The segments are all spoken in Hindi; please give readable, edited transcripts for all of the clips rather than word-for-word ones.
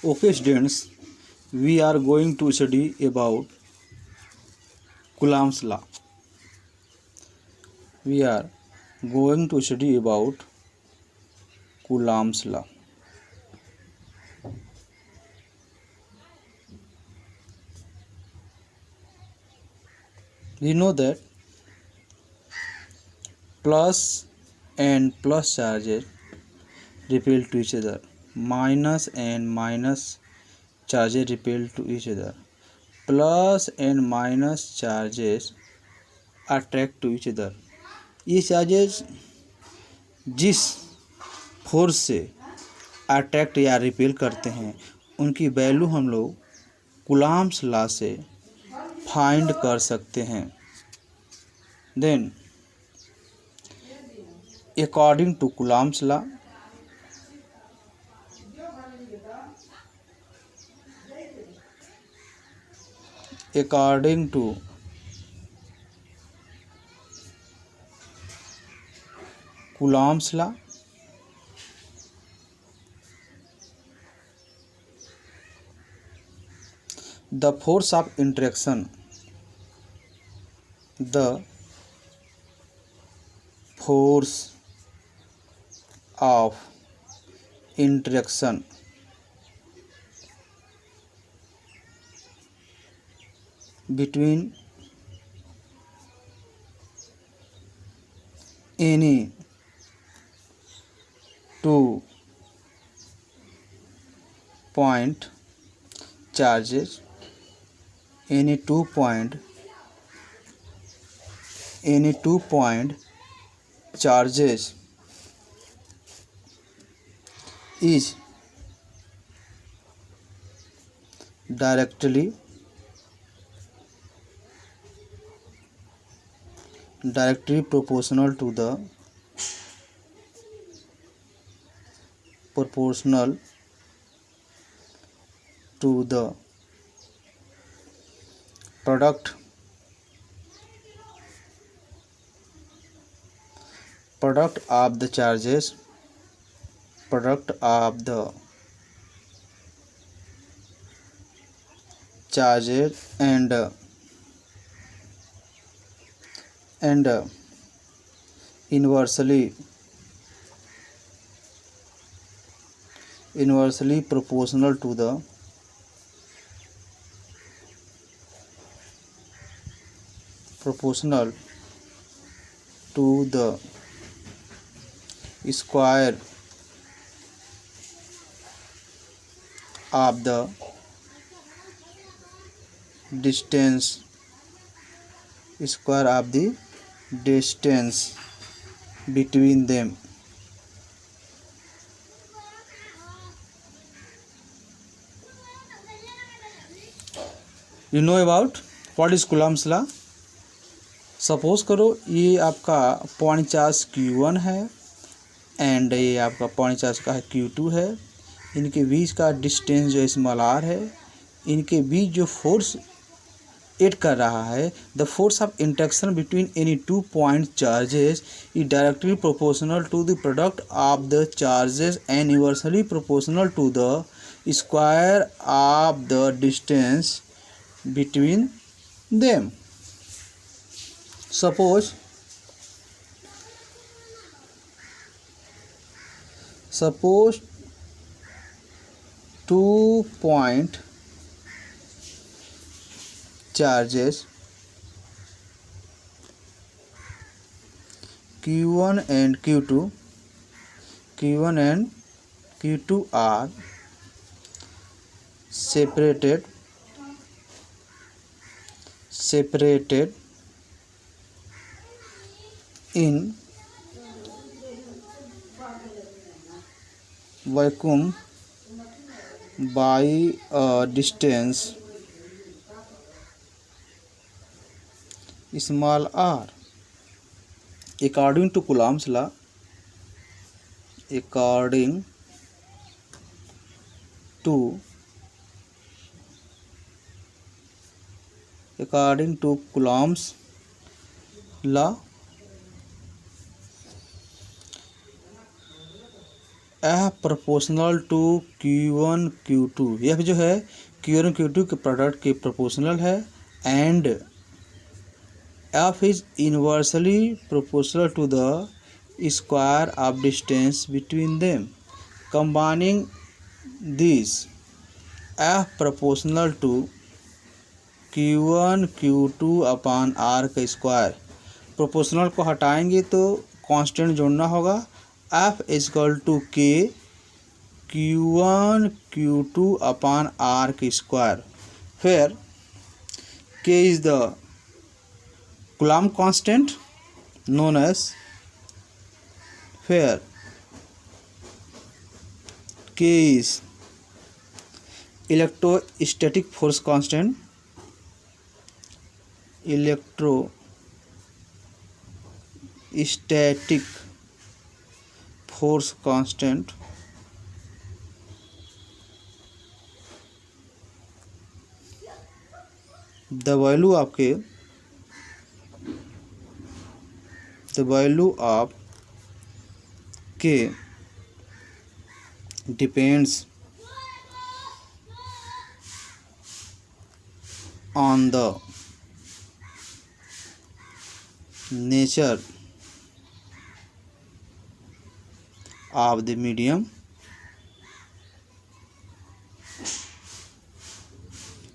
Okay, students, we are going to study about Coulomb's law. We are going to study about Coulomb's law. We know that plus and plus charges repel to each other. Minus and minus charges repel to each other. Plus and minus charges attract to each other. ये चार्जेस जिस फोर्स से अट्रैक्ट या रिपेल करते हैं उनकी वैल्यू हम लोग कूलॉम्स लॉ से फाइंड कर सकते हैं। Then according to Coulomb's law according to Coulomb's law, the force of interaction between any two point charges is directly proportional to the product of the charges and inversely proportional to the square of the distance between them. You know about what is Coulomb's law? Suppose करो ये आपका पॉइंट चार्ज Q1 है एंड ये आपका पॉइंट चार्ज का है Q2 है। इनके बीच का डिस्टेंस जो स्मॉल r है। इनके बीच जो फोर्स एड कर रहा है the force of interaction between any two point charges is directly proportional to the product of the charges and inversely proportional to the square of the distance between them. suppose two point charges Q1 and Q2 are separated in vacuum by a distance small r. According to Coulomb's law, according to Coulomb's law, F proportional to Q1 Q2, F जो है Q1 Q2 के प्रोडक्ट के प्रोपोर्शनल है, and F is inversely proportional to the square of distance between them. Combining this, F proportional to Q1 Q2 upon R का स्क्वायर। प्रोपोर्शनल को हटाएंगे तो कांस्टेंट जोड़ना होगा। F equal to K Q1 Q2 upon R के स्क्वायर। फिर K is the coulomb constant known as, फिर K is electrostatic force constant, electrostatic force constant. The value of K depends on the nature of the medium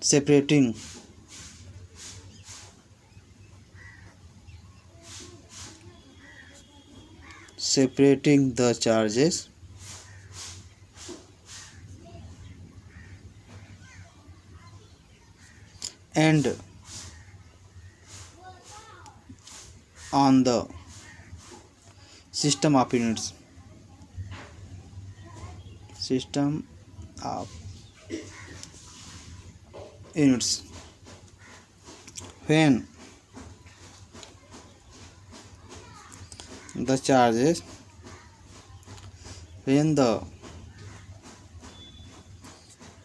separating the charges and on the system of units. When the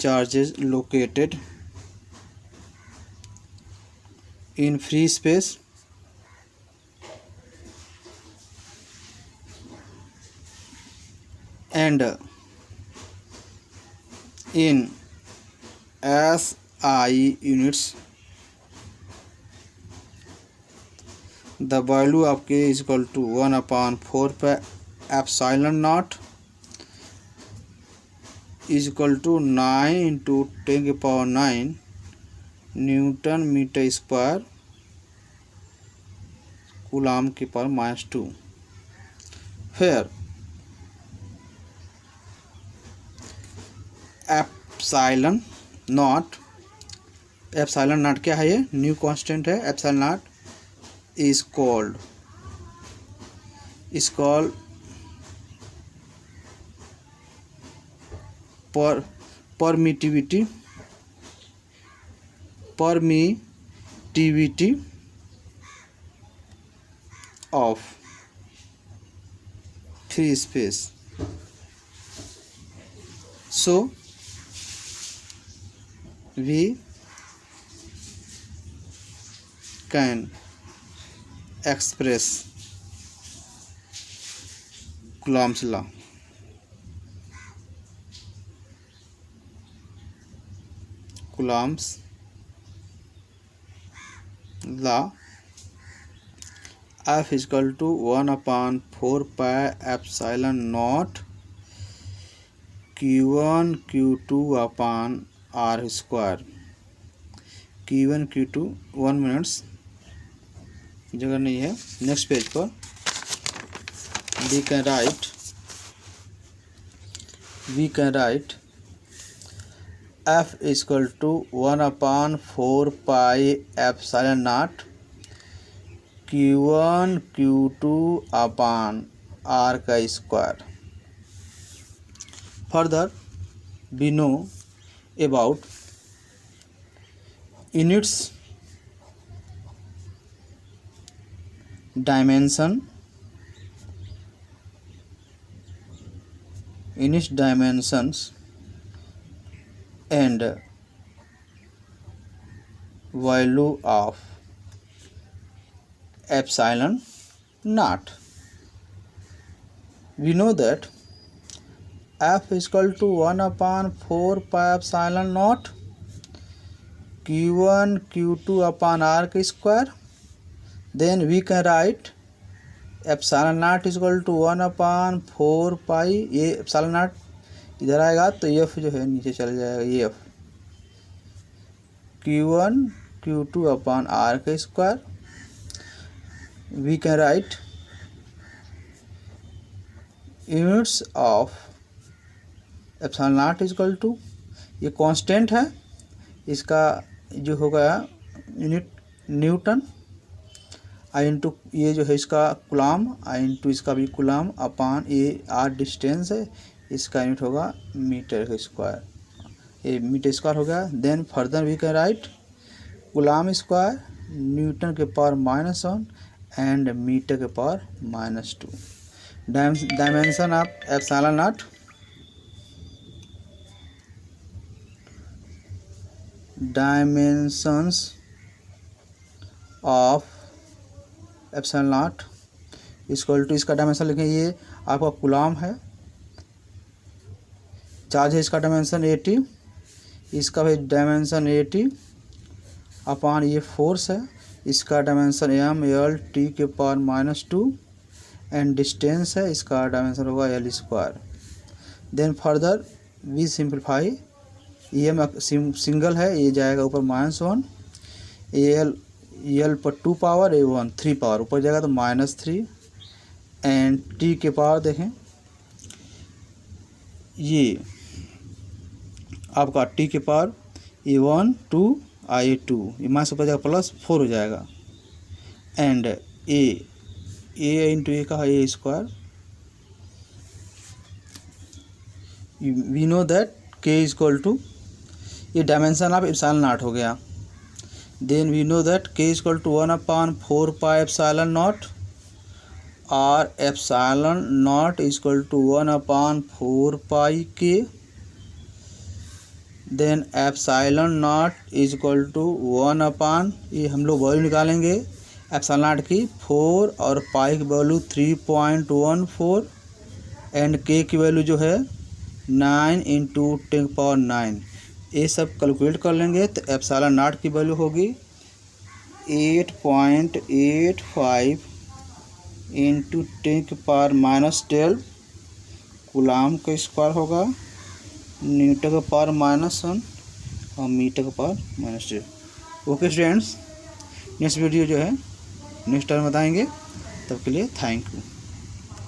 charges located in free space and in SI units, the value of K is equal to 1 upon 4 pi epsilon naught is equal to 9 into 10 के power 9 newton metre square coulomb के पावर -2। फिर एप्सिलॉन नॉट क्या है? ये न्यू कांस्टेंट है। Epsilon naught is called permittivity of free space. So we can express Coulomb's law. F is equal to 1 upon 4 pi epsilon naught Q1 Q2 upon R square। Q1 Q2 1 minutes जगह नहीं है। नेक्स्ट पेज पर we can write F is equal to 1 upon 4 pi epsilon naught Q1 Q2 upon R का square. Further, we know about units, dimensions and value of epsilon naught. We know that F equal to 1/4πε0 Q1 Q2 upon r का square. Then we can write epsilon naught equal to 1/4π, ये एप्सिलॉन नॉट इधर आएगा तो एफ जो है नीचे चल जाएगा, ये F Q1 Q2 upon r का square. We can write units of epsilon naught equal to, ये कांस्टेंट है, इसका जो होगा यूनिट न्यूटन, आई इंटू ये जो है इसका कुलाम, आई इंटू इसका भी कुलाम अपान ये आर डिस्टेंस है, इसका यूनिट होगा मीटर का स्क्वायर, ये मीटर स्क्वायर हो गया। Then further we can write coulomb square newton के पावर -1 एंड मीटर के power -2। Dimension of epsilon naught, dimensions of epsilon naught equal to, इसका डायमेंशन लिखें, ये आपका कुलाम है, चार्ज है, इसका डायमेंशन 80, इसका भी डायमेंशन 80 अपान ये फोर्स है, इसका डायमेंशन ml/t के पावर -2 एंड डिस्टेंस है, इसका डायमेंशन होगा l square. Then further we simplify, ये सिंगल है, ये जाएगा ऊपर -1, एल पर 2 पावर A1 3 पावर ऊपर जाएगा तो -3 एंड t के पावर देखें, ये आपका t के पावर A1 2 I2, ये माइनस ऊपर जाएगा +4 हो जाएगा एंड a इंटू ए का है A square. We know that k equal to, ये डायमेंशन ऑफ एप्सिलॉन नॉट हो गया। Then we know that k equal to 1/4πε0 और epsilon naught equal to 1/4πk। Then epsilon naught equal to 1 ये हम लोग वैल्यू निकालेंगे एप्सिलॉन नॉट की 4 और पाई की वैल्यू 3.14 एंड k की वैल्यू जो है 9 × 10⁹। ये सब कैलकुलेट कर लेंगे तो एप्सिलॉन नॉट की वैल्यू होगी 8.85 × 10⁻⁻12 कुलाम का स्क्वायर होगा, न्यूटन का पावर -1 और मीटर का power -2। Okay students, next video जो है नेक्स्ट टाइम बताएंगे, तब के लिए थैंक यू।